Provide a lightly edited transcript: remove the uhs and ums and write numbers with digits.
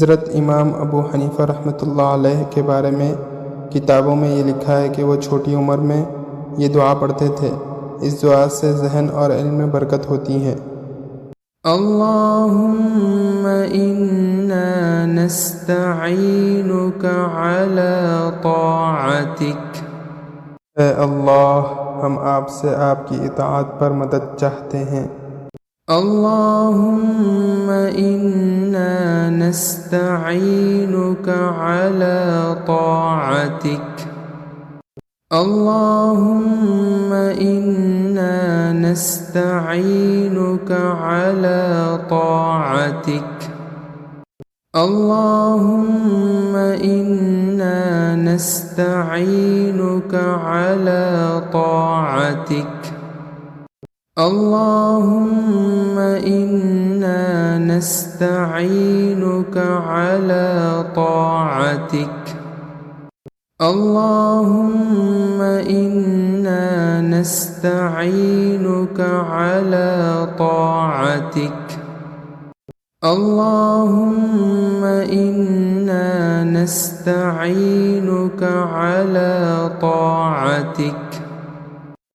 حضرت امام ابو حنیفہ رحمۃ اللہ علیہ کے بارے میں کتابوں میں یہ لکھا ہے کہ وہ چھوٹی عمر میں یہ دعا پڑھتے تھے۔ اس دعا سے ذہن اور علم میں برکت ہوتی ہے۔ اللہم انا نستعینک علی طاعتک، اے اللہ، ہم آپ سے آپ کی اطاعت پر مدد چاہتے ہیں۔ اللہم انا نستعینک علی طاعتک، اللہم انا نستعینک علی طاعتک، اللہم انا نستعینک علی طاعتک، اللہم انا نستعینک علی طاعتک، اللہم انا نستعینک علی طاعتک، اللہم انا نستعینک علی طاعتک،